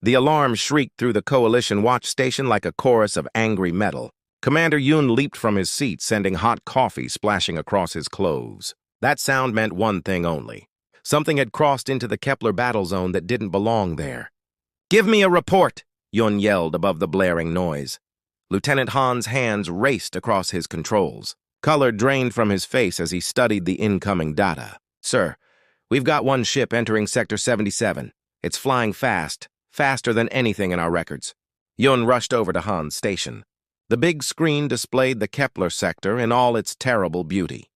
The alarm shrieked through the Coalition watch station like a chorus of angry metal. Commander Yun leaped from his seat, sending hot coffee splashing across his clothes. That sound meant one thing only. Something had crossed into the Kepler battle zone that didn't belong there. "Give me a report!" Yun yelled above the blaring noise. Lieutenant Han's hands raced across his controls. Color drained from his face as he studied the incoming data. "Sir, we've got one ship entering Sector 77. It's flying fast, faster than anything in our records." Yun rushed over to Han's station. The big screen displayed the Kepler sector in all its terrible beauty.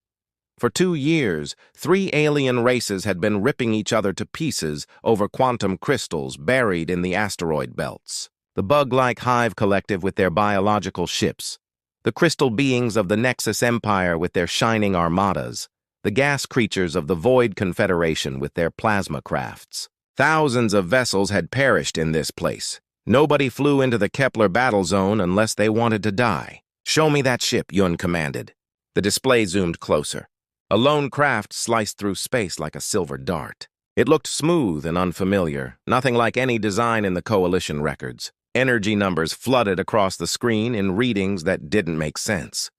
For 2 years, 3 alien races had been ripping each other to pieces over quantum crystals buried in the asteroid belts. The bug-like Hive Collective with their biological ships, the crystal beings of the Nexus Empire with their shining armadas, the gas creatures of the Void Confederation with their plasma crafts. Thousands of vessels had perished in this place. Nobody flew into the Kepler battle zone unless they wanted to die. "Show me that ship," Yun commanded. The display zoomed closer. A lone craft sliced through space like a silver dart. It looked smooth and unfamiliar, nothing like any design in the Coalition records. Energy numbers flooded across the screen in readings that didn't make sense.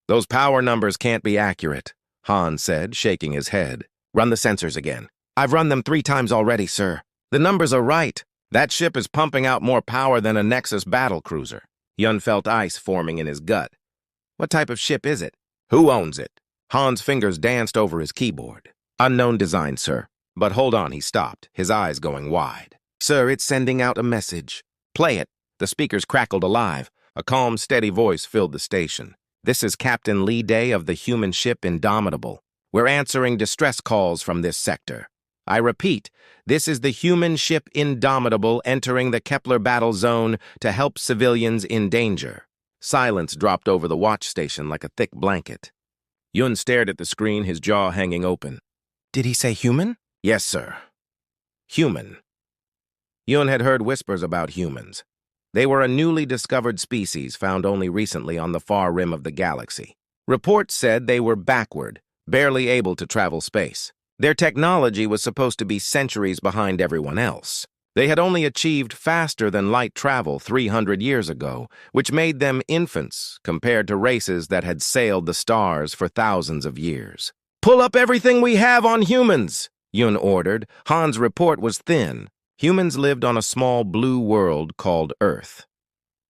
"Those power numbers can't be accurate," Han said, shaking his head. "Run the sensors again." "I've run them 3 times already, sir. The numbers are right. That ship is pumping out more power than a Nexus battlecruiser." Yun felt ice forming in his gut. "What type of ship is it? Who owns it?" Han's fingers danced over his keyboard. "Unknown design, sir." But hold on, he stopped, his eyes going wide. "Sir, it's sending out a message." "Play it." The speakers crackled alive. A calm, steady voice filled the station. "This is Captain Lee Day of the human ship Indomitable. We're answering distress calls from this sector. I repeat, this is the human ship Indomitable entering the Kepler battle zone to help civilians in danger." Silence dropped over the watch station like a thick blanket. Yun stared at the screen, his jaw hanging open. "Did he say human?" "Yes, sir. Human." Yun had heard whispers about humans. They were a newly discovered species found only recently on the far rim of the galaxy. Reports said they were backward, barely able to travel space. Their technology was supposed to be centuries behind everyone else. They had only achieved faster-than-light travel 300 years ago, which made them infants compared to races that had sailed the stars for thousands of years. "Pull up everything we have on humans," Yun ordered. Han's report was thin. Humans lived on a small blue world called Earth.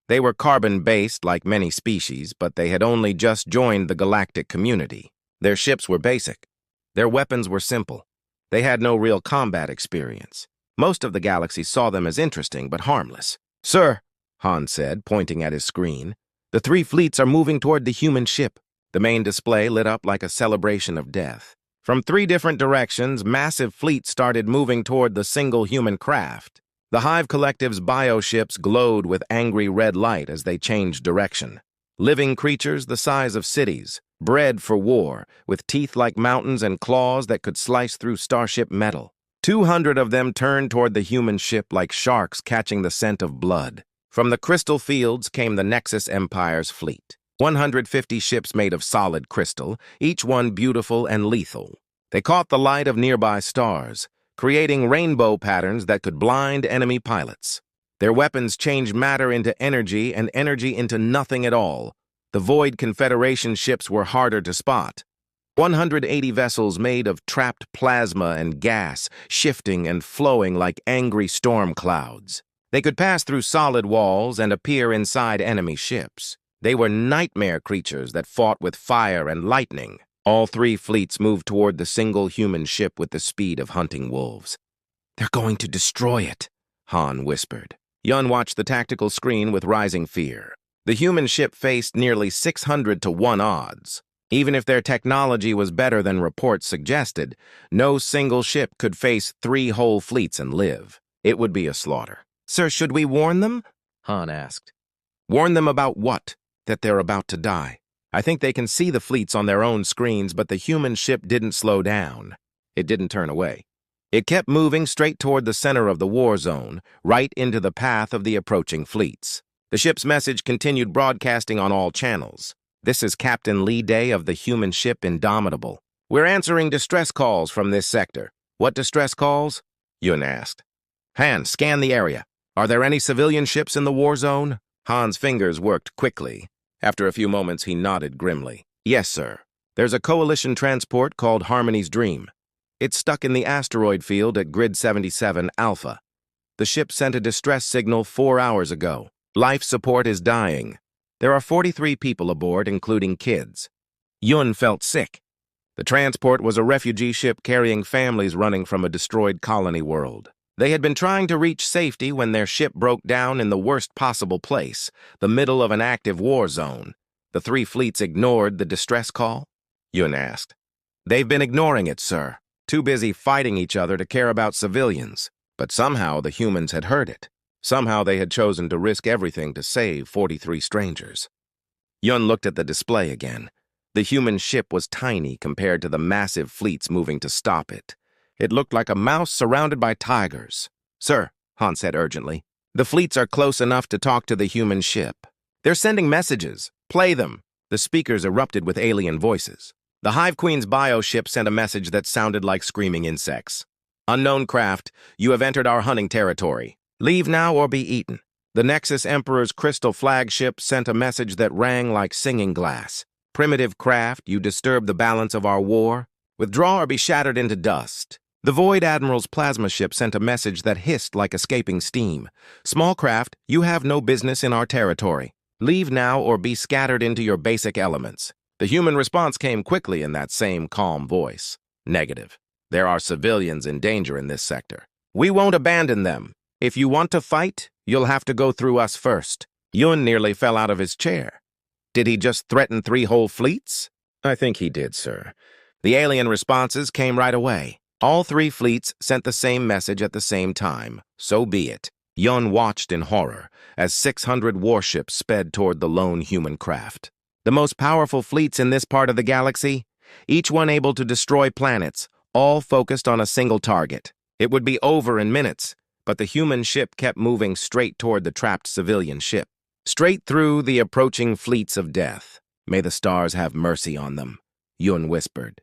They were carbon-based like many species, but they had only just joined the galactic community. Their ships were basic. Their weapons were simple. They had no real combat experience. Most of the galaxy saw them as interesting but harmless. "Sir," Han said, pointing at his screen, "the 3 fleets are moving toward the human ship." The main display lit up like a celebration of death. From 3 different directions, massive fleets started moving toward the single human craft. The Hive Collective's bioships glowed with angry red light as they changed direction. Living creatures the size of cities, bred for war, with teeth like mountains and claws that could slice through starship metal. 200 of them turned toward the human ship like sharks catching the scent of blood. From the crystal fields came the Nexus Empire's fleet. 150 ships made of solid crystal, each one beautiful and lethal. They caught the light of nearby stars, creating rainbow patterns that could blind enemy pilots. Their weapons changed matter into energy and energy into nothing at all. The Void Confederation ships were harder to spot. 180 vessels made of trapped plasma and gas, shifting and flowing like angry storm clouds. They could pass through solid walls and appear inside enemy ships. They were nightmare creatures that fought with fire and lightning. All 3 fleets moved toward the single human ship with the speed of hunting wolves. "They're going to destroy it," Han whispered. Yun watched the tactical screen with rising fear. The human ship faced nearly 600 to 1 odds. Even if their technology was better than reports suggested, no single ship could face 3 whole fleets and live. It would be a slaughter. "Sir, should we warn them?" Han asked. "Warn them about what?" "That they're about to die. I think they can see the fleets on their own screens, but the human ship didn't slow down. It didn't turn away. It kept moving straight toward the center of the war zone, right into the path of the approaching fleets. The ship's message continued broadcasting on all channels. "This is Captain Lee Day of the human ship Indomitable. We're answering distress calls from this sector." "What distress calls?" Yun asked. "Han, scan the area. Are there any civilian ships in the war zone? Han's fingers worked quickly. After a few moments, he nodded grimly. Yes, sir. There's a coalition transport called Harmony's Dream. It's stuck in the asteroid field at Grid 77 Alpha. The ship sent a distress signal 4 hours ago. Life support is dying. There are 43 people aboard, including kids. Yun felt sick. The transport was a refugee ship carrying families running from a destroyed colony world. They had been trying to reach safety when their ship broke down in the worst possible place, the middle of an active war zone. The 3 fleets ignored the distress call? Yun asked. They've been ignoring it, sir. Too busy fighting each other to care about civilians. But somehow the humans had heard it. Somehow they had chosen to risk everything to save 43 strangers. Yun looked at the display again. The human ship was tiny compared to the massive fleets moving to stop it. It looked like a mouse surrounded by tigers. Sir, Han said urgently, the fleets are close enough to talk to the human ship. They're sending messages. Play them. The speakers erupted with alien voices. The Hive Queen's bioship sent a message that sounded like screaming insects. Unknown craft, you have entered our hunting territory. Leave now or be eaten. The Nexus Emperor's crystal flagship sent a message that rang like singing glass. Primitive craft, you disturb the balance of our war. Withdraw or be shattered into dust. The Void Admiral's plasma ship sent a message that hissed like escaping steam. Small craft, you have no business in our territory. Leave now or be scattered into your basic elements. The human response came quickly in that same calm voice. Negative. There are civilians in danger in this sector. We won't abandon them. If you want to fight, you'll have to go through us first. Yun nearly fell out of his chair. Did he just threaten 3 whole fleets? I think he did, sir. The alien responses came right away. All 3 fleets sent the same message at the same time. So be it. Yun watched in horror as 600 warships sped toward the lone human craft. The most powerful fleets in this part of the galaxy, each one able to destroy planets, all focused on a single target. It would be over in minutes, but the human ship kept moving straight toward the trapped civilian ship. Straight through the approaching fleets of death. May the stars have mercy on them, Yun whispered.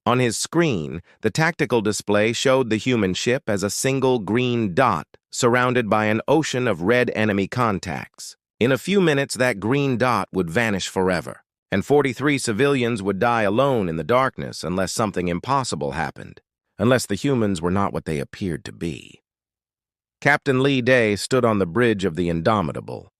On his screen, the tactical display showed the human ship as a single green dot surrounded by an ocean of red enemy contacts. In a few minutes, that green dot would vanish forever, and 43 civilians would die alone in the darkness unless something impossible happened, unless the humans were not what they appeared to be. Captain Lee Day stood on the bridge of the Indomitable,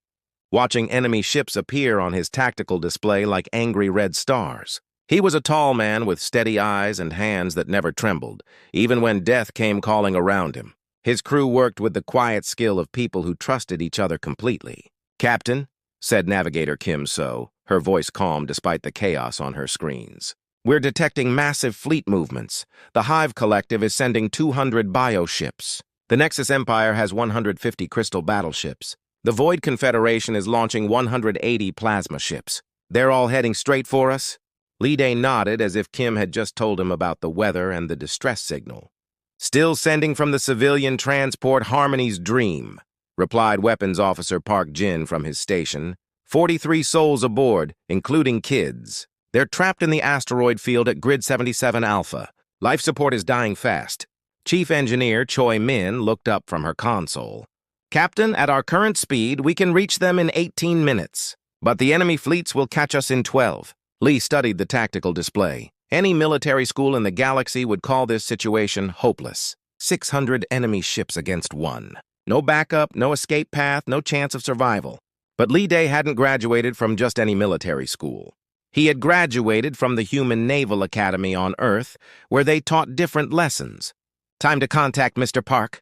watching enemy ships appear on his tactical display like angry red stars. He was a tall man with steady eyes and hands that never trembled, even when death came calling around him. His crew worked with the quiet skill of people who trusted each other completely. Captain, said Navigator Kim So, her voice calm despite the chaos on her screens. We're detecting massive fleet movements. The Hive Collective is sending 200 bioships. The Nexus Empire has 150 crystal battleships. The Void Confederation is launching 180 plasma ships. They're all heading straight for us? Lee Day nodded as if Kim had just told him about the weather and the distress signal. Still sending from the civilian transport Harmony's Dream, replied Weapons Officer Park Jin from his station. 43 souls aboard, including kids. They're trapped in the asteroid field at Grid 77 Alpha. Life support is dying fast. Chief Engineer Choi Min looked up from her console. Captain, at our current speed, we can reach them in 18 minutes. But the enemy fleets will catch us in 12. Lee studied the tactical display. Any military school in the galaxy would call this situation hopeless. 600 enemy ships against 1. No backup, no escape path, no chance of survival. But Lee Day hadn't graduated from just any military school. He had graduated from the Human Naval Academy on Earth, where they taught different lessons. Time to contact Mr. Park.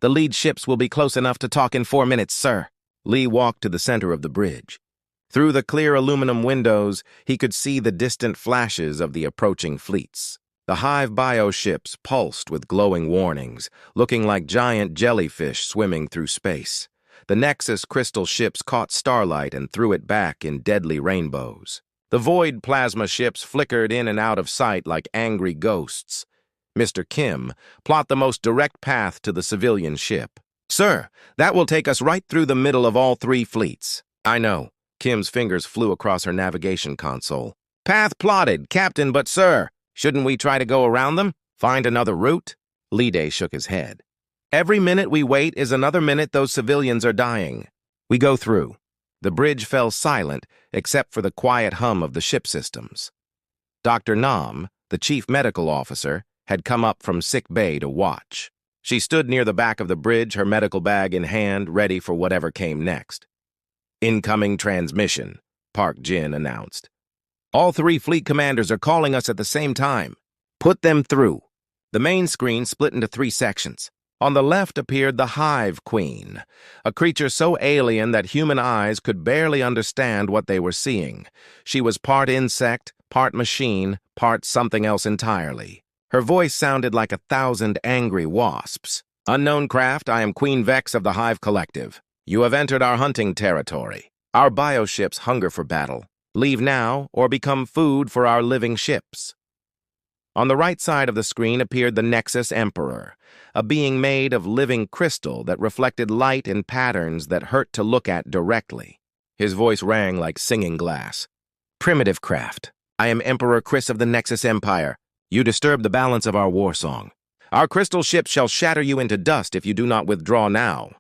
The lead ships will be close enough to talk in 4 minutes, sir. Lee walked to the center of the bridge. Through the clear aluminum windows, he could see the distant flashes of the approaching fleets. The Hive bioships pulsed with glowing warnings, looking like giant jellyfish swimming through space. The Nexus crystal ships caught starlight and threw it back in deadly rainbows. The Void plasma ships flickered in and out of sight like angry ghosts. Mr. Kim, plot the most direct path to the civilian ship. Sir, that will take us right through the middle of all 3 fleets. I know. Kim's fingers flew across her navigation console. Path plotted, Captain, but sir, shouldn't we try to go around them? Find another route? Lee Day shook his head. Every minute we wait is another minute those civilians are dying. We go through. The bridge fell silent except for the quiet hum of the ship systems. Dr. Nam, the chief medical officer, had come up from sick bay to watch. She stood near the back of the bridge, her medical bag in hand, ready for whatever came next. "Incoming transmission," Park Jin announced. "All 3 fleet commanders are calling us at the same time. Put them through." The main screen split into 3 sections. On the left appeared the Hive Queen, a creature so alien that human eyes could barely understand what they were seeing. She was part insect, part machine, part something else entirely. Her voice sounded like 1,000 angry wasps. "Unknown craft, I am Queen Vex of the Hive Collective. You have entered our hunting territory. Our bioships hunger for battle. Leave now or become food for our living ships." On the right side of the screen appeared the Nexus Emperor, a being made of living crystal that reflected light in patterns that hurt to look at directly. His voice rang like singing glass. "Primitive craft, I am Emperor Chris of the Nexus Empire. You disturb the balance of our war song. Our crystal ships shall shatter you into dust if you do not withdraw now."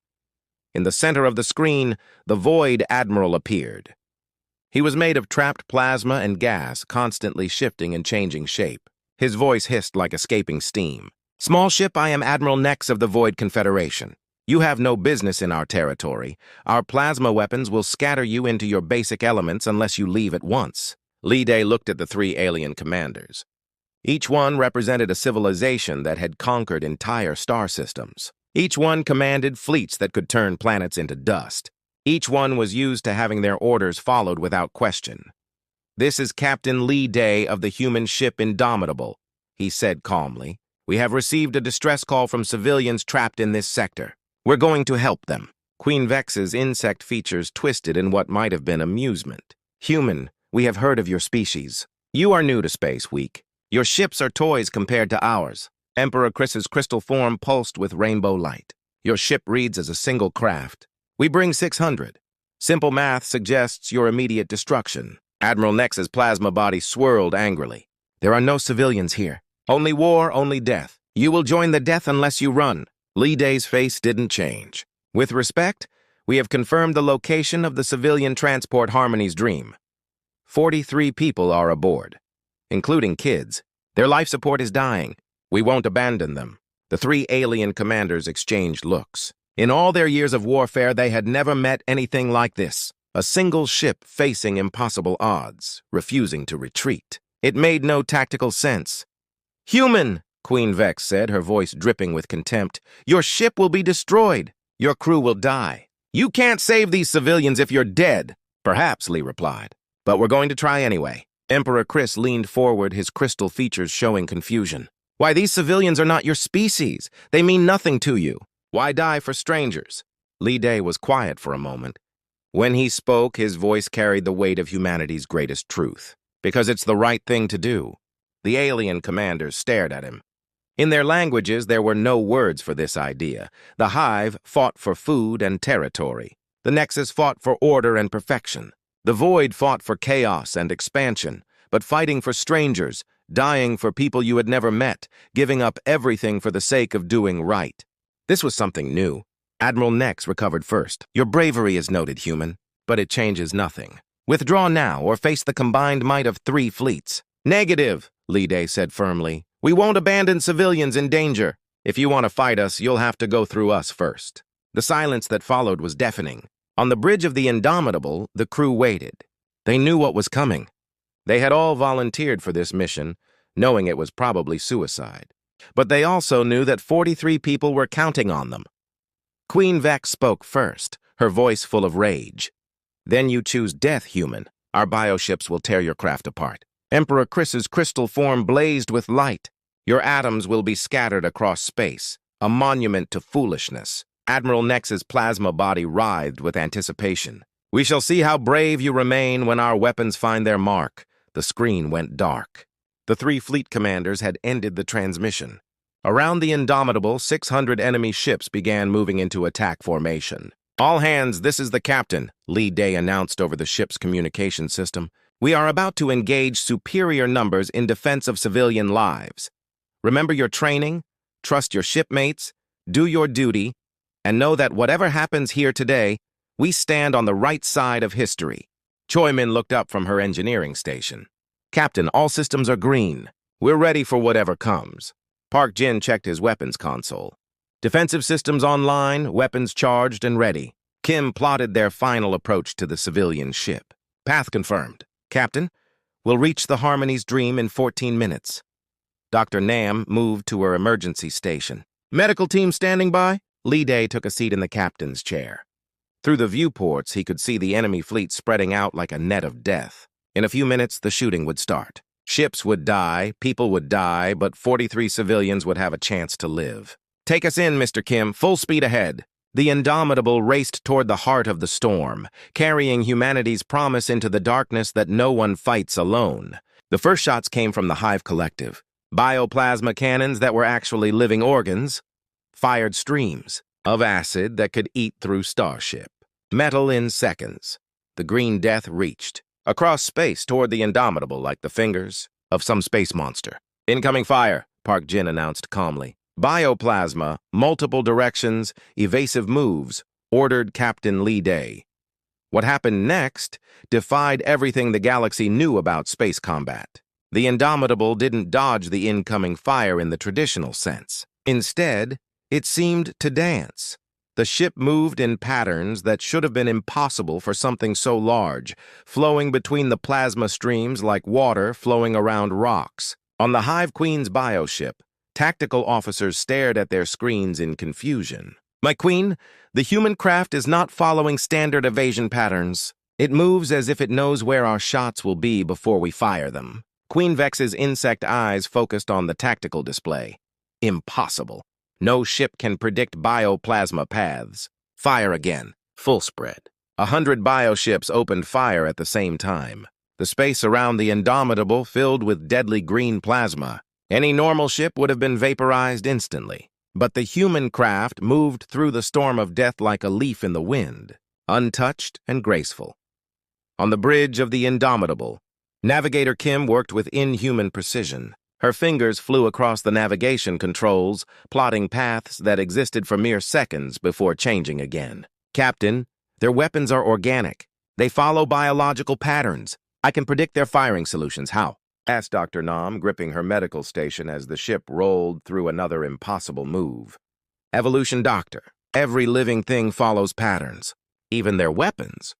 In the center of the screen, the Void Admiral appeared. He was made of trapped plasma and gas, constantly shifting and changing shape. His voice hissed like escaping steam. "Small ship, I am Admiral Nex of the Void Confederation. You have no business in our territory. Our plasma weapons will scatter you into your basic elements unless you leave at once." Li Day looked at the 3 alien commanders. Each one represented a civilization that had conquered entire star systems. Each one commanded fleets that could turn planets into dust. Each one was used to having their orders followed without question. "This is Captain Li Day of the human ship Indomitable," he said calmly. "We have received a distress call from civilians trapped in this sector. We're going to help them." Queen Vex's insect features twisted in what might have been amusement. "Human, we have heard of your species. You are new to space, weak. Your ships are toys compared to ours." Emperor Chris's crystal form pulsed with rainbow light. "Your ship reads as a single craft. We bring 600. Simple math suggests your immediate destruction." Admiral Nex's plasma body swirled angrily. "There are no civilians here. Only war, only death. You will join the death unless you run." Li Day's face didn't change. "With respect, we have confirmed the location of the civilian transport Harmony's Dream. 43 people are aboard, including kids. Their life support is dying. We won't abandon them." The 3 alien commanders exchanged looks. In all their years of warfare, they had never met anything like this. A single ship facing impossible odds, refusing to retreat. It made no tactical sense. "Human," Queen Vex said, her voice dripping with contempt, "your ship will be destroyed. Your crew will die. You can't save these civilians if you're dead." "Perhaps," Lee replied, "but we're going to try anyway." Emperor Chris leaned forward, his crystal features showing confusion. "Why, these civilians are not your species. They mean nothing to you. Why die for strangers?" Li Day was quiet for a moment. When he spoke, his voice carried the weight of humanity's greatest truth. "Because it's the right thing to do." The alien commanders stared at him. In their languages, there were no words for this idea. The Hive fought for food and territory. The Nexus fought for order and perfection. The Void fought for chaos and expansion, but fighting for strangers, dying for people you had never met, giving up everything for the sake of doing right. This was something new. Admiral Nex recovered first. "Your bravery is noted, human, but it changes nothing. Withdraw now or face the combined might of 3 fleets." "Negative," Li Day said firmly. "We won't abandon civilians in danger. If you want to fight us, you'll have to go through us first." The silence that followed was deafening. On the bridge of the Indomitable, the crew waited. They knew what was coming. They had all volunteered for this mission, knowing it was probably suicide. But they also knew that 43 people were counting on them. Queen Vex spoke first, her voice full of rage. "Then you choose death, human. Our bioships will tear your craft apart." Emperor Chris's crystal form blazed with light. "Your atoms will be scattered across space, a monument to foolishness." Admiral Nex's plasma body writhed with anticipation. "We shall see how brave you remain when our weapons find their mark." The screen went dark. The 3 fleet commanders had ended the transmission. Around the Indomitable, 600 enemy ships began moving into attack formation. "All hands, this is the captain," Li Day announced over the ship's communication system. "We are about to engage superior numbers in defense of civilian lives. Remember your training, trust your shipmates, Do your duty, and know that whatever happens here today, we stand on the right side of history. Choi Min looked up from her engineering station. Captain, all systems are green. We're ready for whatever comes. Park Jin checked his weapons console. Defensive systems online, weapons charged and ready. Kim plotted their final approach to the civilian ship. Path confirmed. Captain, we'll reach the Harmony's Dream in 14 minutes. Dr. Nam moved to her emergency station. Medical team standing by? Lee Day took a seat in the captain's chair. Through the viewports, he could see the enemy fleet spreading out like a net of death. In a few minutes, the shooting would start. Ships would die, people would die, but 43 civilians would have a chance to live. Take us in, Mr. Kim, full speed ahead. The Indomitable raced toward the heart of the storm, carrying humanity's promise into the darkness that no one fights alone. The first shots came from the Hive Collective. Bioplasma cannons that were actually living organs fired streams of acid that could eat through Starship. Metal in seconds. The green death reached across space toward the Indomitable like the fingers of some space monster. Incoming fire, Park Jin announced calmly. Bioplasma, multiple directions, evasive moves, ordered Captain Lee Day. What happened next defied everything the galaxy knew about space combat. The Indomitable didn't dodge the incoming fire in the traditional sense. Instead, it seemed to dance. The ship moved in patterns that should have been impossible for something so large, flowing between the plasma streams like water flowing around rocks. On the Hive Queen's bioship, tactical officers stared at their screens in confusion. My queen, the human craft is not following standard evasion patterns. It moves as if it knows where our shots will be before we fire them. Queen Vex's insect eyes focused on the tactical display. Impossible. No ship can predict bioplasma paths. Fire again. Full spread. 100 bioships opened fire at the same time. The space around the Indomitable filled with deadly green plasma. Any normal ship would have been vaporized instantly. But the human craft moved through the storm of death like a leaf in the wind, untouched and graceful. On the bridge of the Indomitable, Navigator Kim worked with inhuman precision. Her fingers flew across the navigation controls, plotting paths that existed for mere seconds before changing again. Captain, their weapons are organic. They follow biological patterns. I can predict their firing solutions. How? Asked Dr. Nam, gripping her medical station as the ship rolled through another impossible move. Evolution, Doctor. Every living thing follows patterns. Even their weapons.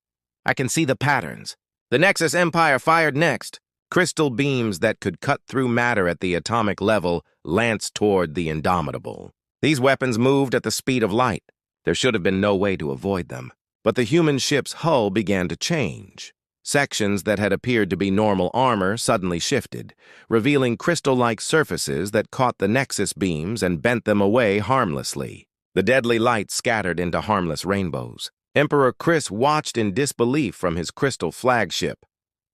I can see the patterns. The Nexus Empire fired next. Crystal beams that could cut through matter at the atomic level lanced toward the Indomitable. These weapons moved at the speed of light. There should have been no way to avoid them. But the human ship's hull began to change. Sections that had appeared to be normal armor suddenly shifted, revealing crystal-like surfaces that caught the Nexus beams and bent them away harmlessly. The deadly light scattered into harmless rainbows. Emperor Chris watched in disbelief from his crystal flagship.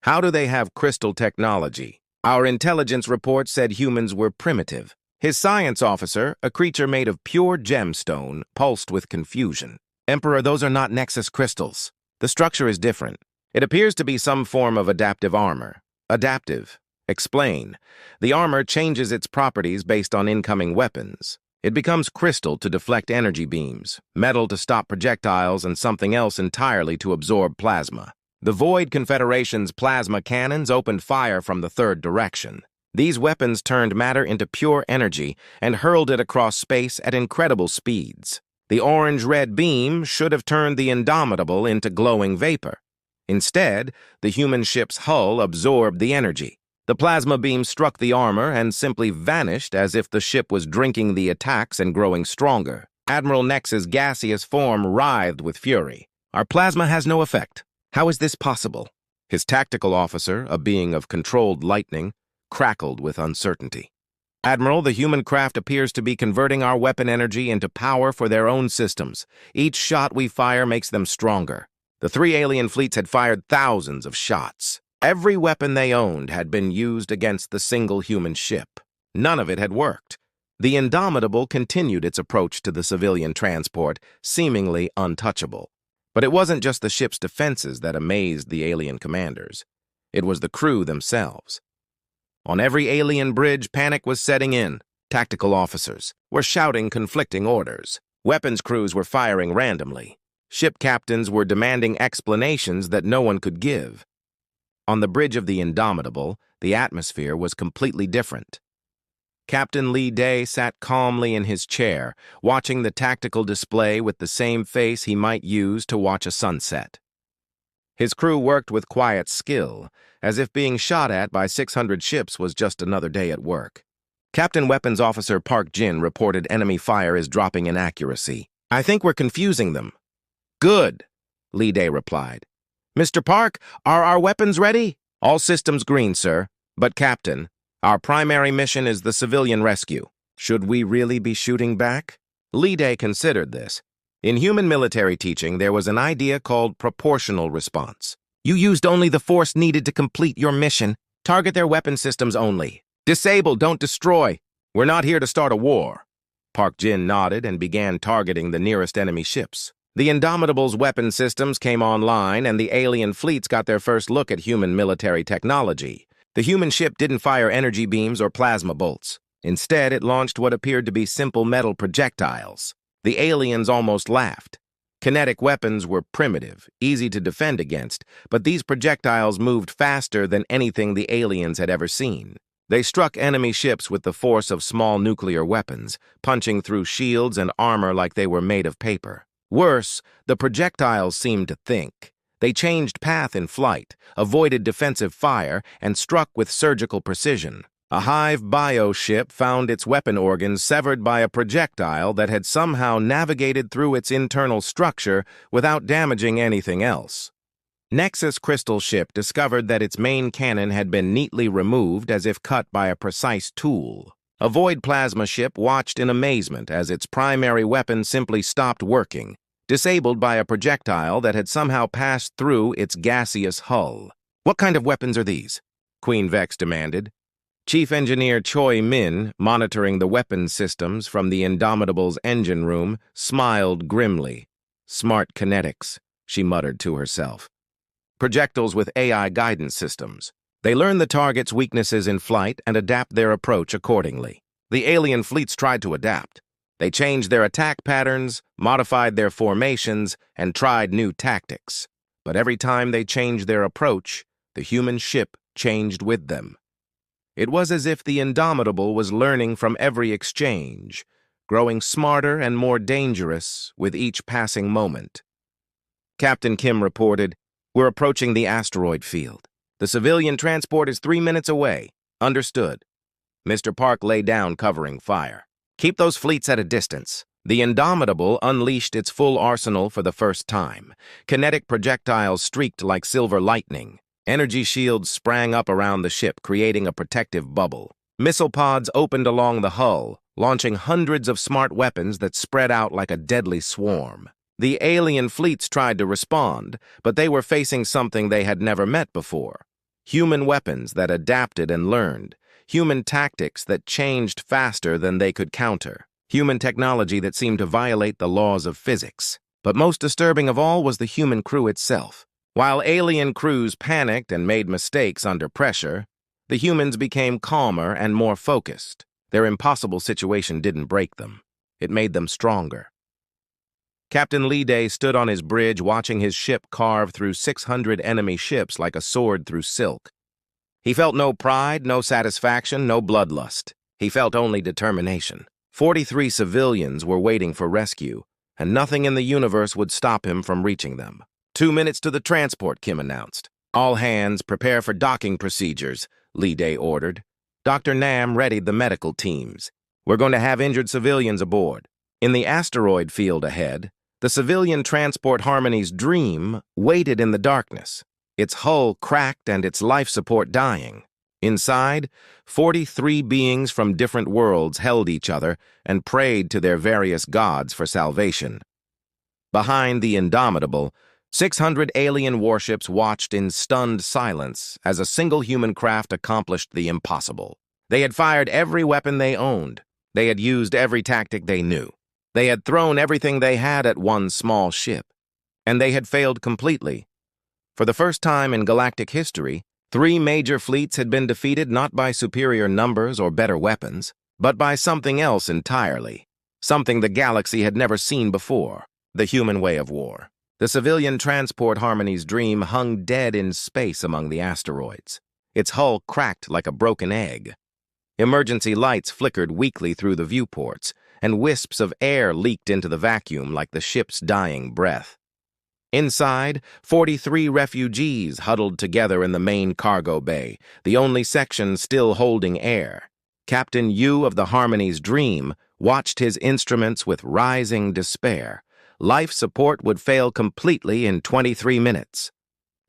How do they have crystal technology? Our intelligence report said humans were primitive. His science officer, a creature made of pure gemstone, pulsed with confusion. Emperor, those are not Nexus crystals. The structure is different. It appears to be some form of adaptive armor. Adaptive. Explain. The armor changes its properties based on incoming weapons. It becomes crystal to deflect energy beams, metal to stop projectiles, and something else entirely to absorb plasma. The Void Confederation's plasma cannons opened fire from the third direction. These weapons turned matter into pure energy and hurled it across space at incredible speeds. The orange-red beam should have turned the Indomitable into glowing vapor. Instead, the human ship's hull absorbed the energy. The plasma beam struck the armor and simply vanished as if the ship was drinking the attacks and growing stronger. Admiral Nex's gaseous form writhed with fury. Our plasma has no effect. How is this possible? His tactical officer, a being of controlled lightning, crackled with uncertainty. Admiral, the human craft appears to be converting our weapon energy into power for their own systems. Each shot we fire makes them stronger. The 3 alien fleets had fired thousands of shots. Every weapon they owned had been used against the single human ship. None of it had worked. The Indomitable continued its approach to the civilian transport, seemingly untouchable. But it wasn't just the ship's defenses that amazed the alien commanders. It was the crew themselves. On every alien bridge, panic was setting in. Tactical officers were shouting conflicting orders. Weapons crews were firing randomly. Ship captains were demanding explanations that no one could give. On the bridge of the Indomitable, the atmosphere was completely different. Captain Lee Day sat calmly in his chair, watching the tactical display with the same face he might use to watch a sunset. His crew worked with quiet skill, as if being shot at by 600 ships was just another day at work. Captain Weapons Officer Park Jin reported enemy fire is dropping in accuracy. "I think we're confusing them." "Good," Lee Day replied. "Mr. Park, are our weapons ready?" "All systems green, sir. But, Captain, our primary mission is the civilian rescue. Should we really be shooting back?" Lee Day considered this. In human military teaching, there was an idea called proportional response. You used only the force needed to complete your mission. Target their weapon systems only. Disable, don't destroy. We're not here to start a war. Park Jin nodded and began targeting the nearest enemy ships. The Indomitable's weapon systems came online, and the alien fleets got their first look at human military technology. The human ship didn't fire energy beams or plasma bolts. Instead, it launched what appeared to be simple metal projectiles. The aliens almost laughed. Kinetic weapons were primitive, easy to defend against, but these projectiles moved faster than anything the aliens had ever seen. They struck enemy ships with the force of small nuclear weapons, punching through shields and armor like they were made of paper. Worse, the projectiles seemed to think. They changed path in flight, avoided defensive fire, and struck with surgical precision. A Hive ship found its weapon organs severed by a projectile that had somehow navigated through its internal structure without damaging anything else. Nexus Crystal ship discovered that its main cannon had been neatly removed as if cut by a precise tool. A Void plasma ship watched in amazement as its primary weapon simply stopped working, disabled by a projectile that had somehow passed through its gaseous hull. "What kind of weapons are these?" Queen Vex demanded. Chief Engineer Choi Min, monitoring the weapons systems from the Indomitable's engine room, smiled grimly. "Smart kinetics," she muttered to herself. "Projectiles with AI guidance systems. They learn the target's weaknesses in flight and adapt their approach accordingly." The alien fleets tried to adapt. They changed their attack patterns, modified their formations, and tried new tactics. But every time they changed their approach, the human ship changed with them. It was as if the Indomitable was learning from every exchange, growing smarter and more dangerous with each passing moment. Captain Kim reported, "We're approaching the asteroid field. The civilian transport is 3 minutes away." "Understood." Mr. Park lay down, covering fire. "Keep those fleets at a distance." The Indomitable unleashed its full arsenal for the first time. Kinetic projectiles streaked like silver lightning. Energy shields sprang up around the ship, creating a protective bubble. Missile pods opened along the hull, launching hundreds of smart weapons that spread out like a deadly swarm. The alien fleets tried to respond, but they were facing something they had never met before. Human weapons that adapted and learned. Human tactics that changed faster than they could counter. Human technology that seemed to violate the laws of physics. But most disturbing of all was the human crew itself. While alien crews panicked and made mistakes under pressure, the humans became calmer and more focused. Their impossible situation didn't break them. It made them stronger. Captain Lee Day stood on his bridge watching his ship carve through 600 enemy ships like a sword through silk. He felt no pride, no satisfaction, no bloodlust. He felt only determination. 43 civilians were waiting for rescue, and nothing in the universe would stop him from reaching them. 2 minutes to the transport, Kim announced. "All hands, prepare for docking procedures," Lee Day ordered. Dr. Nam readied the medical teams. "We're going to have injured civilians aboard." In the asteroid field ahead, the civilian transport Harmony's Dream waited in the darkness, its hull cracked and its life support dying. Inside, 43 beings from different worlds held each other and prayed to their various gods for salvation. Behind the Indomitable, 600 alien warships watched in stunned silence as a single human craft accomplished the impossible. They had fired every weapon they owned. They had used every tactic they knew. They had thrown everything they had at one small ship. And they had failed completely. For the first time in galactic history, 3 major fleets had been defeated not by superior numbers or better weapons, but by something else entirely. Something the galaxy had never seen before, the human way of war. The civilian transport Harmony's Dream hung dead in space among the asteroids. Its hull cracked like a broken egg. Emergency lights flickered weakly through the viewports, and wisps of air leaked into the vacuum like the ship's dying breath. Inside, 43 refugees huddled together in the main cargo bay, the only section still holding air. Captain Yu of the Harmony's Dream watched his instruments with rising despair. Life support would fail completely in 23 minutes.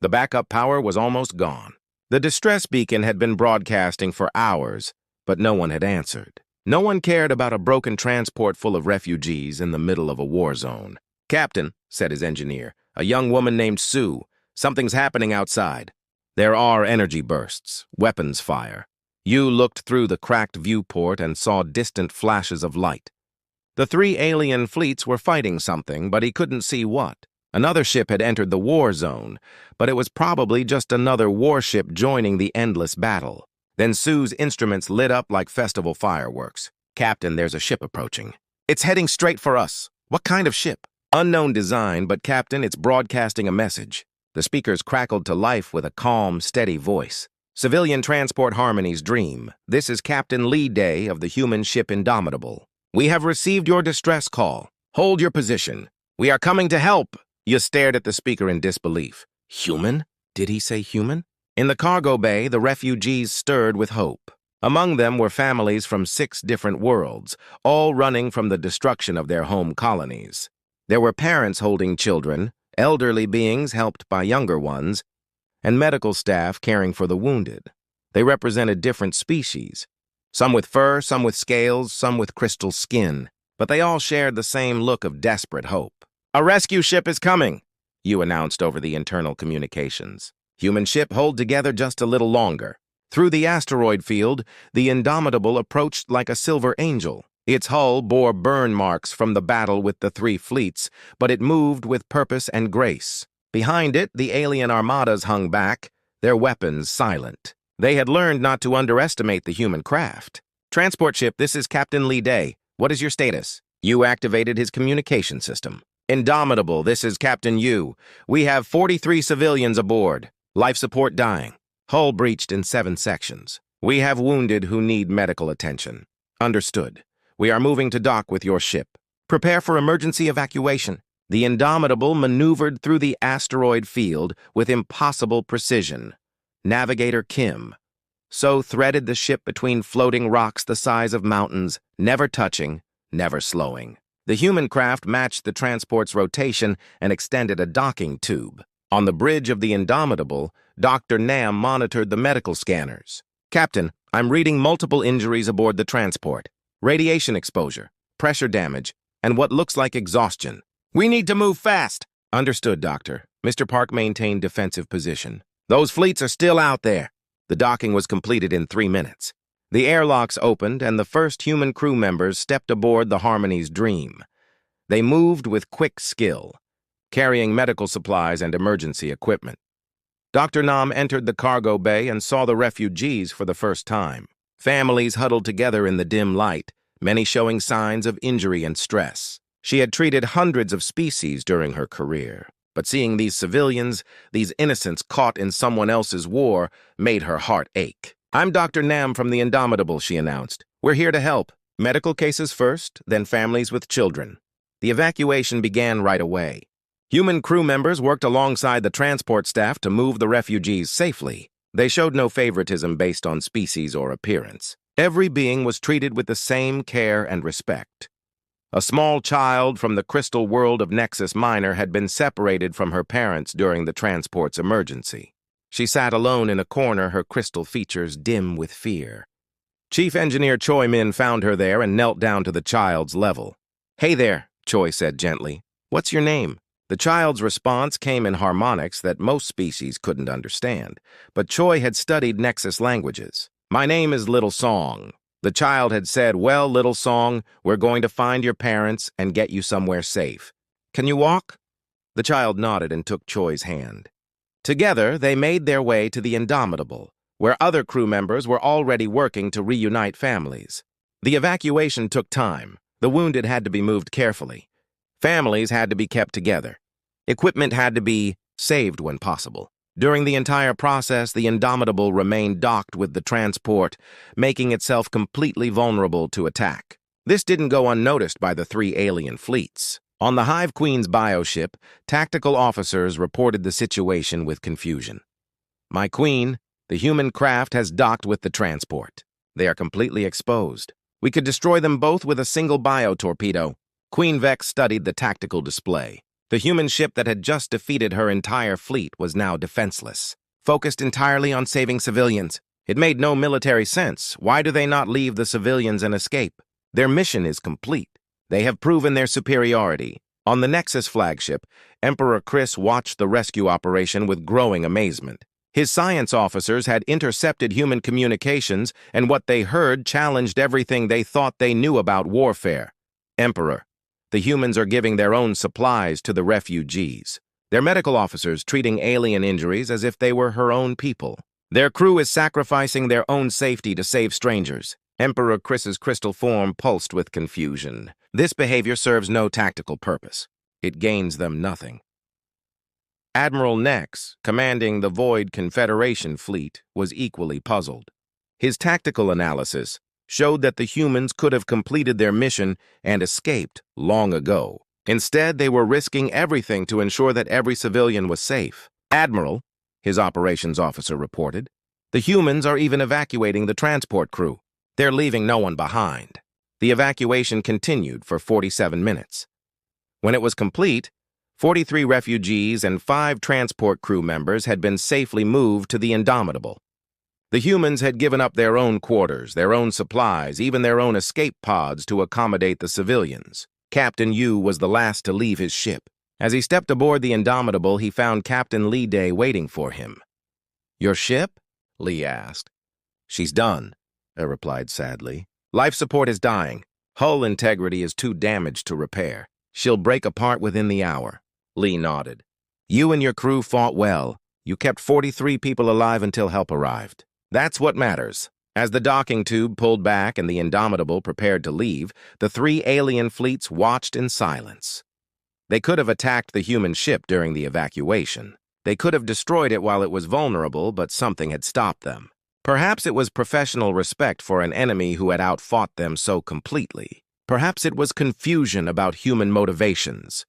The backup power was almost gone. The distress beacon had been broadcasting for hours, but no one had answered. No one cared about a broken transport full of refugees in the middle of a war zone. "Captain," said his engineer, "a young woman named Sue. Something's happening outside." There are energy bursts, weapons fire. Yu looked through the cracked viewport and saw distant flashes of light. The 3 alien fleets were fighting something, but he couldn't see what. Another ship had entered the war zone, but it was probably just another warship joining the endless battle. Then Sue's instruments lit up like festival fireworks. "Captain, there's a ship approaching. It's heading straight for us." "What kind of ship?" "Unknown design, but Captain, it's broadcasting a message." The speakers crackled to life with a calm, steady voice. "Civilian Transport Harmony's Dream. This is Captain Lee Day of the human ship Indomitable. We have received your distress call. Hold your position. We are coming to help." Yu stared at the speaker in disbelief. Human? Did he say human? In the cargo bay, the refugees stirred with hope. Among them were families from 6 different worlds, all running from the destruction of their home colonies. There were parents holding children, elderly beings helped by younger ones, and medical staff caring for the wounded. They represented different species, some with fur, some with scales, some with crystal skin, but they all shared the same look of desperate hope. "A rescue ship is coming," Yu announced over the internal communications. Human ship, hold together just a little longer. Through the asteroid field, the Indomitable approached like a silver angel. Its hull bore burn marks from the battle with the 3 fleets, but it moved with purpose and grace. Behind it, the alien armadas hung back, their weapons silent. They had learned not to underestimate the human craft. "Transport ship, this is Captain Lee Day. What is your status?" Yu activated his communication system. "Indomitable, this is Captain Yu. We have 43 civilians aboard. Life support dying. Hull breached in 7 sections. We have wounded who need medical attention." "Understood. We are moving to dock with your ship. Prepare for emergency evacuation." The Indomitable maneuvered through the asteroid field with impossible precision. Navigator Kim so threaded the ship between floating rocks the size of mountains, never touching, never slowing. The human craft matched the transport's rotation and extended a docking tube. On the bridge of the Indomitable, Dr. Nam monitored the medical scanners. "Captain, I'm reading multiple injuries aboard the transport. Radiation exposure, pressure damage, and what looks like exhaustion. We need to move fast." "Understood, Doctor." Mr. Park maintained defensive position. "Those fleets are still out there." The docking was completed in 3 minutes. The airlocks opened, and the first human crew members stepped aboard the Harmony's Dream. They moved with quick skill, carrying medical supplies and emergency equipment. Dr. Nam entered the cargo bay and saw the refugees for the first time. Families huddled together in the dim light, many showing signs of injury and stress. She had treated hundreds of species during her career, but seeing these civilians, these innocents caught in someone else's war, made her heart ache. "I'm Dr. Nam from the Indomitable," she announced. "We're here to help. Medical cases first, then families with children." The evacuation began right away. Human crew members worked alongside the transport staff to move the refugees safely. They showed no favoritism based on species or appearance. Every being was treated with the same care and respect. A small child from the crystal world of Nexus Minor had been separated from her parents during the transport's emergency. She sat alone in a corner, her crystal features dim with fear. Chief Engineer Choi Min found her there and knelt down to the child's level. "Hey there," Choi said gently. "What's your name?" The child's response came in harmonics that most species couldn't understand, but Choi had studied Nexus languages. "My name is Little Song." The child had said, "Well, Little Song, we're going to find your parents and get you somewhere safe. Can you walk?" The child nodded and took Choi's hand. Together, they made their way to the Indomitable, where other crew members were already working to reunite families. The evacuation took time. The wounded had to be moved carefully. Families had to be kept together. Equipment had to be saved when possible. During the entire process, the Indomitable remained docked with the transport, making itself completely vulnerable to attack. This didn't go unnoticed by the three alien fleets. On the Hive Queen's bioship, tactical officers reported the situation with confusion. "My queen, the human craft has docked with the transport. They are completely exposed. We could destroy them both with a single biotorpedo." Queen Vex studied the tactical display. The human ship that had just defeated her entire fleet was now defenseless, focused entirely on saving civilians. It made no military sense. Why do they not leave the civilians and escape? Their mission is complete. They have proven their superiority. On the Nexus flagship, Emperor Chris watched the rescue operation with growing amazement. His science officers had intercepted human communications, and what they heard challenged everything they thought they knew about warfare. "Emperor, the humans are giving their own supplies to the refugees. Their medical officers treating alien injuries as if they were her own people. Their crew is sacrificing their own safety to save strangers." Emperor Chris's crystal form pulsed with confusion. This behavior serves no tactical purpose. It gains them nothing. Admiral Nex, commanding the Void Confederation fleet, was equally puzzled. His tactical analysis showed that the humans could have completed their mission and escaped long ago. Instead, they were risking everything to ensure that every civilian was safe. "Admiral," his operations officer reported, "the humans are even evacuating the transport crew. They're leaving no one behind." The evacuation continued for 47 minutes. When it was complete, 43 refugees and 5 transport crew members had been safely moved to the Indomitable. The humans had given up their own quarters, their own supplies, even their own escape pods to accommodate the civilians. Captain Yu was the last to leave his ship. As he stepped aboard the Indomitable, he found Captain Lee Day waiting for him. "Your ship?" Lee asked. "She's done," I replied sadly. "Life support is dying. Hull integrity is too damaged to repair. She'll break apart within the hour." Lee nodded. "You and your crew fought well. You kept 43 people alive until help arrived. That's what matters." As the docking tube pulled back and the Indomitable prepared to leave, the 3 alien fleets watched in silence. They could have attacked the human ship during the evacuation. They could have destroyed it while it was vulnerable, but something had stopped them. Perhaps it was professional respect for an enemy who had outfought them so completely. Perhaps it was confusion about human motivations.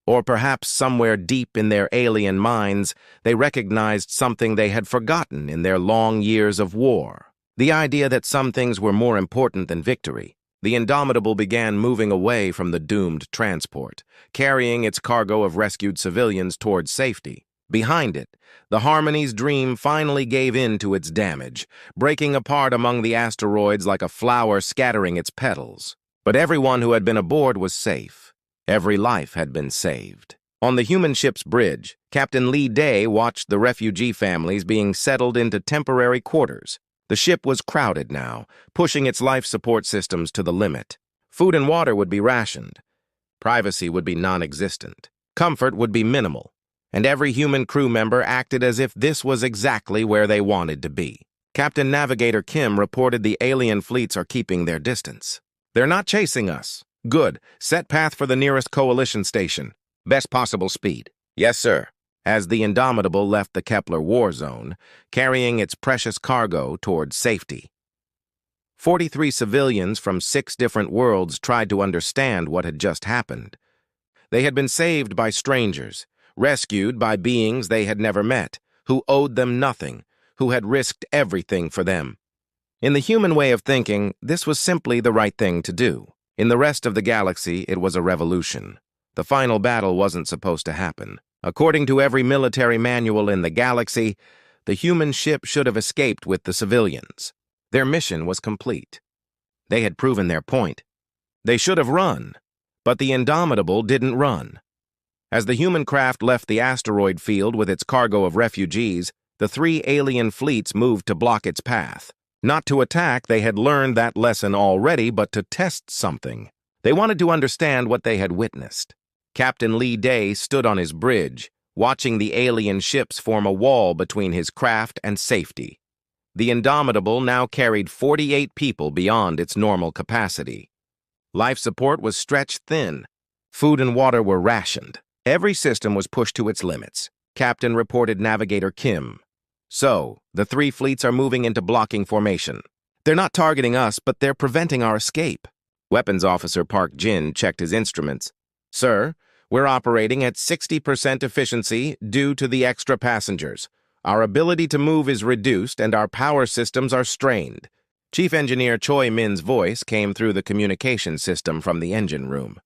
Or perhaps somewhere deep in their alien minds, they recognized something they had forgotten in their long years of war. The idea that some things were more important than victory. The Indomitable began moving away from the doomed transport, carrying its cargo of rescued civilians towards safety. Behind it, the Harmony's dream finally gave in to its damage, breaking apart among the asteroids like a flower scattering its petals. But everyone who had been aboard was safe. Every life had been saved. On the human ship's bridge, Captain Lee Day watched the refugee families being settled into temporary quarters. The ship was crowded now, pushing its life support systems to the limit. Food and water would be rationed. Privacy would be non-existent. Comfort would be minimal. And every human crew member acted as if this was exactly where they wanted to be. Captain Navigator Kim reported the alien fleets are keeping their distance. "They're not chasing us." "Good. Set path for the nearest coalition station. Best possible speed." "Yes, sir." As the Indomitable left the Kepler war zone, carrying its precious cargo towards safety. 43 civilians from 6 different worlds tried to understand what had just happened. They had been saved by strangers, rescued by beings they had never met, who owed them nothing, who had risked everything for them. In the human way of thinking, this was simply the right thing to do. In the rest of the galaxy, it was a revolution. The final battle wasn't supposed to happen. According to every military manual in the galaxy, the human ship should have escaped with the civilians. Their mission was complete. They had proven their point. They should have run, but the Indomitable didn't run. As the human craft left the asteroid field with its cargo of refugees, the 3 alien fleets moved to block its path. Not to attack, they had learned that lesson already, but to test something. They wanted to understand what they had witnessed. Captain Lee Day stood on his bridge, watching the alien ships form a wall between his craft and safety. The Indomitable now carried 48 people beyond its normal capacity. Life support was stretched thin. Food and water were rationed. Every system was pushed to its limits. Captain reported Navigator Kim. So, the three fleets are moving into blocking formation. They're not targeting us, but they're preventing our escape. Weapons Officer Park Jin checked his instruments. Sir, we're operating at 60% efficiency due to the extra passengers. Our ability to move is reduced and our power systems are strained. Chief Engineer Choi Min's voice came through the communication system from the engine room.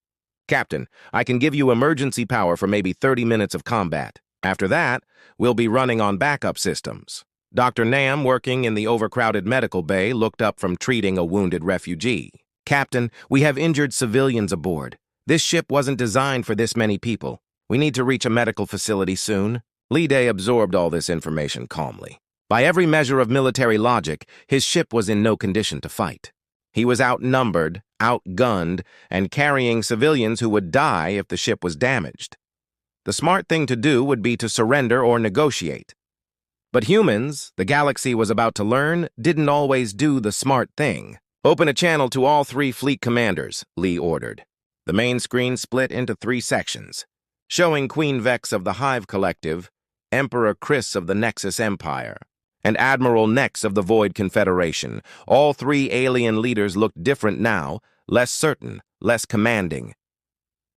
Captain, I can give you emergency power for maybe 30 minutes of combat. After that, we'll be running on backup systems. Dr. Nam, working in the overcrowded medical bay, looked up from treating a wounded refugee. Captain, we have injured civilians aboard. This ship wasn't designed for this many people. We need to reach a medical facility soon. Lee Day absorbed all this information calmly. By every measure of military logic, his ship was in no condition to fight. He was outnumbered, outgunned, and carrying civilians who would die if the ship was damaged. The smart thing to do would be to surrender or negotiate. But humans, the galaxy was about to learn, didn't always do the smart thing. Open a channel to all three fleet commanders, Lee ordered. The main screen split into 3 sections, showing Queen Vex of the Hive Collective, Emperor Chris of the Nexus Empire, and Admiral Nex of the Void Confederation. All 3 alien leaders looked different now, less certain, less commanding.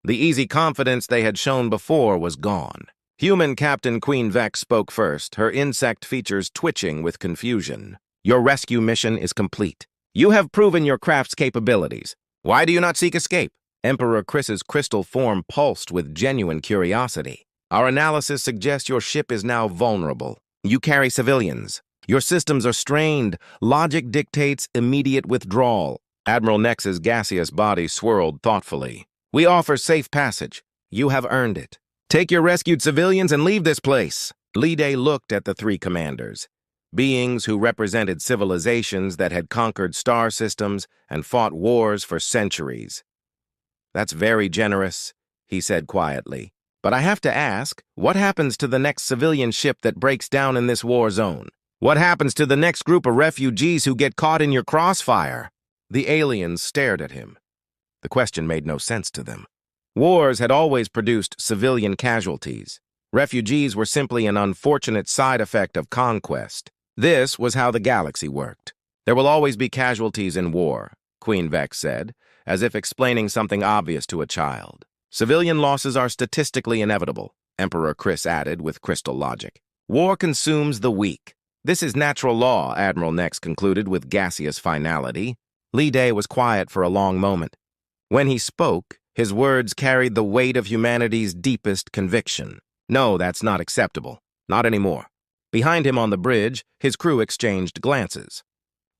The easy confidence they had shown before was gone. Human Captain Queen Vex spoke first, her insect features twitching with confusion. Your rescue mission is complete. You have proven your craft's capabilities. Why do you not seek escape? Emperor Chris's crystal form pulsed with genuine curiosity. Our analysis suggests your ship is now vulnerable. You carry civilians. Your systems are strained. Logic dictates immediate withdrawal. Admiral Nex's gaseous body swirled thoughtfully. We offer safe passage. You have earned it. Take your rescued civilians and leave this place. Lee Day looked at the 3 commanders, beings who represented civilizations that had conquered star systems and fought wars for centuries. That's very generous, he said quietly. But I have to ask, what happens to the next civilian ship that breaks down in this war zone? What happens to the next group of refugees who get caught in your crossfire? The aliens stared at him. The question made no sense to them. Wars had always produced civilian casualties. Refugees were simply an unfortunate side effect of conquest. This was how the galaxy worked. There will always be casualties in war, Queen Vex said, as if explaining something obvious to a child. Civilian losses are statistically inevitable, Emperor Chris added with crystal logic. War consumes the weak. This is natural law, Admiral Nex concluded with gaseous finality. Lee Day was quiet for a long moment. When he spoke, his words carried the weight of humanity's deepest conviction. No, that's not acceptable. Not anymore. Behind him on the bridge, his crew exchanged glances.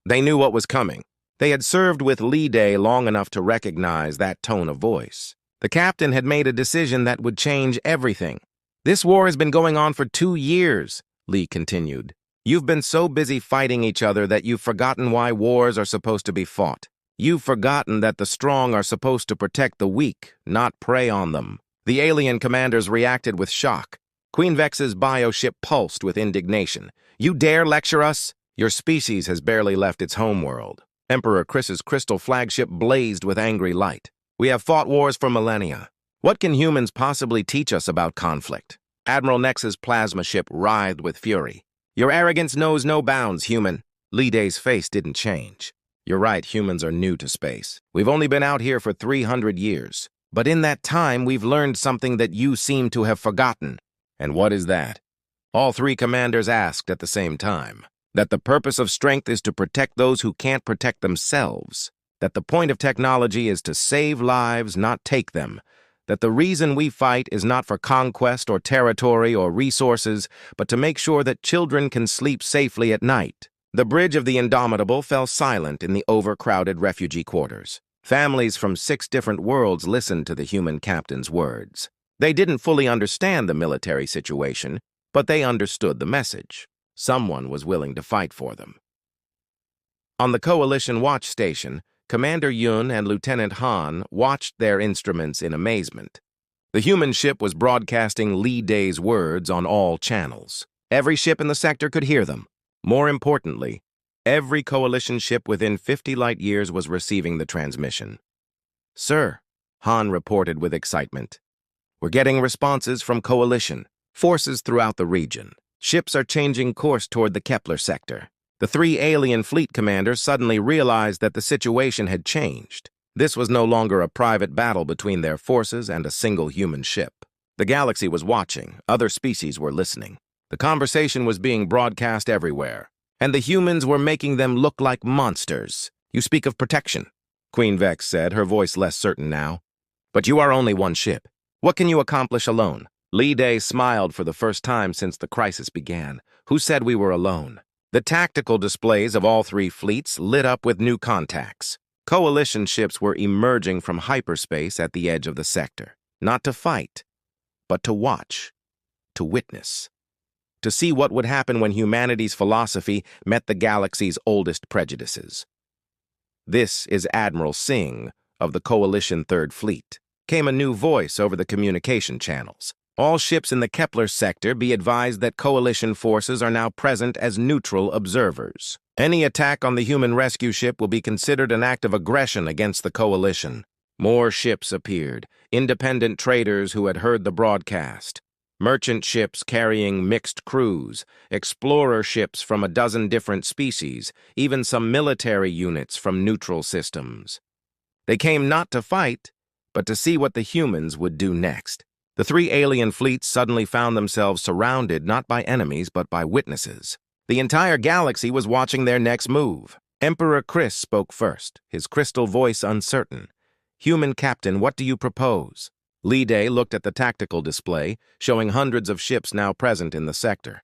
They knew what was coming. They had served with Lee Day long enough to recognize that tone of voice. The captain had made a decision that would change everything. This war has been going on for 2 years, Lee continued. You've been so busy fighting each other that you've forgotten why wars are supposed to be fought. You've forgotten that the strong are supposed to protect the weak, not prey on them. The alien commanders reacted with shock. Queen Vex's bioship pulsed with indignation. You dare lecture us? Your species has barely left its homeworld. Emperor Chris's crystal flagship blazed with angry light. We have fought wars for millennia. What can humans possibly teach us about conflict? Admiral Nex's plasma ship writhed with fury. Your arrogance knows no bounds, human. Lee Day's face didn't change. You're right, humans are new to space. We've only been out here for 300 years. But in that time, we've learned something that you seem to have forgotten. And what is that? All 3 commanders asked at the same time. That the purpose of strength is to protect those who can't protect themselves. That the point of technology is to save lives, not take them. That the reason we fight is not for conquest or territory or resources, but to make sure that children can sleep safely at night. The bridge of the Indomitable fell silent in the overcrowded refugee quarters. Families from 6 different worlds listened to the human captain's words. They didn't fully understand the military situation, but they understood the message. Someone was willing to fight for them. On the Coalition watch station, Commander Yun and Lieutenant Han watched their instruments in amazement. The human ship was broadcasting Lee Day's words on all channels. Every ship in the sector could hear them. More importantly, every coalition ship within 50 light-years was receiving the transmission. "Sir," Han reported with excitement, "we're getting responses from coalition forces throughout the region. Ships are changing course toward the Kepler sector." The three alien fleet commanders suddenly realized that the situation had changed. This was no longer a private battle between their forces and a single human ship. The galaxy was watching, other species were listening. The conversation was being broadcast everywhere, and the humans were making them look like monsters. "You speak of protection," Queen Vex said, her voice less certain now. "But you are only one ship. What can you accomplish alone?" Li Day smiled for the first time since the crisis began. "Who said we were alone?" The tactical displays of all three fleets lit up with new contacts. Coalition ships were emerging from hyperspace at the edge of the sector, not to fight, but to watch, to witness, to see what would happen when humanity's philosophy met the galaxy's oldest prejudices. "This is Admiral Singh of the Coalition Third Fleet," came a new voice over the communication channels. "All ships in the Kepler sector be advised that coalition forces are now present as neutral observers. Any attack on the human rescue ship will be considered an act of aggression against the coalition." More ships appeared, independent traders who had heard the broadcast. Merchant ships carrying mixed crews, explorer ships from a dozen different species, even some military units from neutral systems. They came not to fight, but to see what the humans would do next. The three alien fleets suddenly found themselves surrounded not by enemies but by witnesses. The entire galaxy was watching their next move. Emperor Chris spoke first, his crystal voice uncertain. "Human Captain, what do you propose?" Li Day looked at the tactical display, showing hundreds of ships now present in the sector.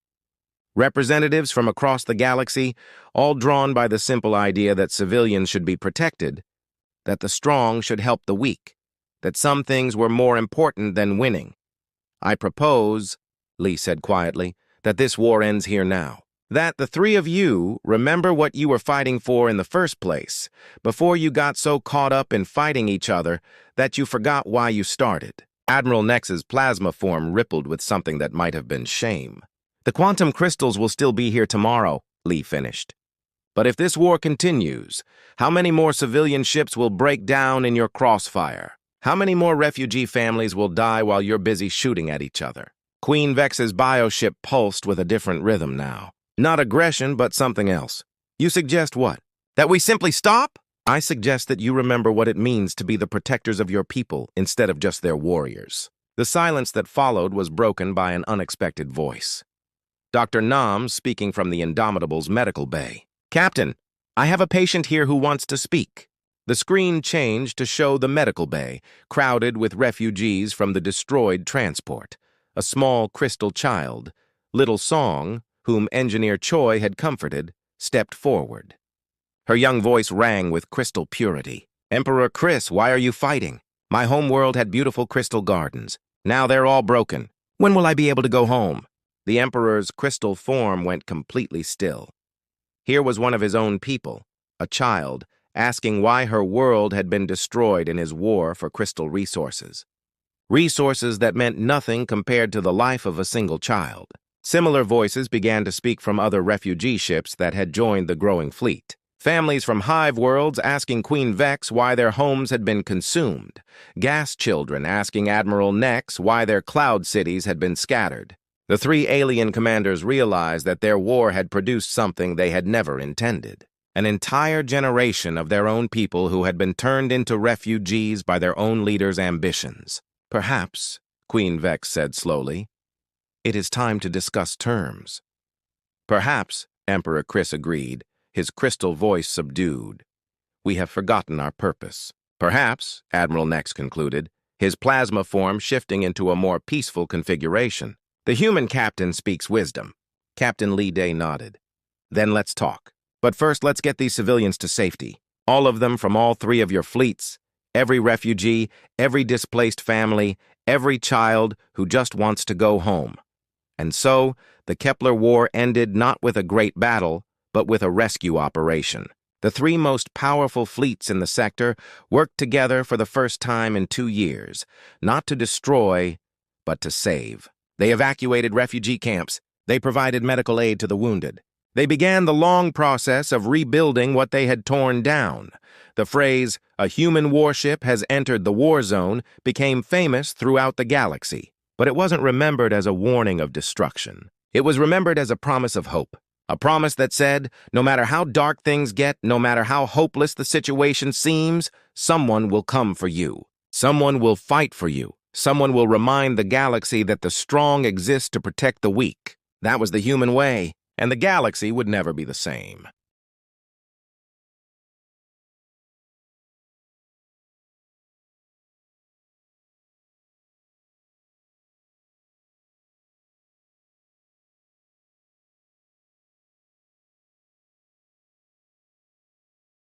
Representatives from across the galaxy, all drawn by the simple idea that civilians should be protected, that the strong should help the weak, that some things were more important than winning. "I propose," Li said quietly, "that this war ends here now. That the three of you remember what you were fighting for in the first place, before you got so caught up in fighting each other that you forgot why you started." Admiral Nex's plasma form rippled with something that might have been shame. "The quantum crystals will still be here tomorrow," Li finished. "But if this war continues, how many more civilian ships will break down in your crossfire? How many more refugee families will die while you're busy shooting at each other?" Queen Vex's bioship pulsed with a different rhythm now. "Not aggression, but something else. You suggest what? That we simply stop?" "I suggest that you remember what it means to be the protectors of your people instead of just their warriors." The silence that followed was broken by an unexpected voice. Dr. Nam, speaking from the Indomitable's medical bay. "Captain, I have a patient here who wants to speak." The screen changed to show the medical bay, crowded with refugees from the destroyed transport. A small crystal child, Little Song, whom Engineer Choi had comforted, stepped forward. Her young voice rang with crystal purity. "Emperor Chris, why are you fighting? My homeworld had beautiful crystal gardens. Now they're all broken. When will I be able to go home?" The Emperor's crystal form went completely still. Here was one of his own people, a child, asking why her world had been destroyed in his war for crystal resources. Resources that meant nothing compared to the life of a single child. Similar voices began to speak from other refugee ships that had joined the growing fleet. Families from Hive worlds asking Queen Vex why their homes had been consumed. Gas children asking Admiral Nex why their cloud cities had been scattered. The three alien commanders realized that their war had produced something they had never intended. An entire generation of their own people who had been turned into refugees by their own leaders' ambitions. "Perhaps," Queen Vex said slowly, "it is time to discuss terms." "Perhaps," Emperor Chris agreed, his crystal voice subdued. "We have forgotten our purpose." "Perhaps," Admiral Nex concluded, his plasma form shifting into a more peaceful configuration. "The human captain speaks wisdom." Captain Li Day nodded. "Then let's talk. But first, let's get these civilians to safety. All of them from all three of your fleets. Every refugee, every displaced family, every child who just wants to go home." And so, the Kepler War ended not with a great battle, but with a rescue operation. The three most powerful fleets in the sector worked together for the first time in 2 years, not to destroy, but to save. They evacuated refugee camps. They provided medical aid to the wounded. They began the long process of rebuilding what they had torn down. The phrase, "a human warship has entered the war zone," became famous throughout the galaxy. But it wasn't remembered as a warning of destruction. It was remembered as a promise of hope. A promise that said, no matter how dark things get, no matter how hopeless the situation seems, someone will come for you. Someone will fight for you. Someone will remind the galaxy that the strong exist to protect the weak. That was the human way, and the galaxy would never be the same.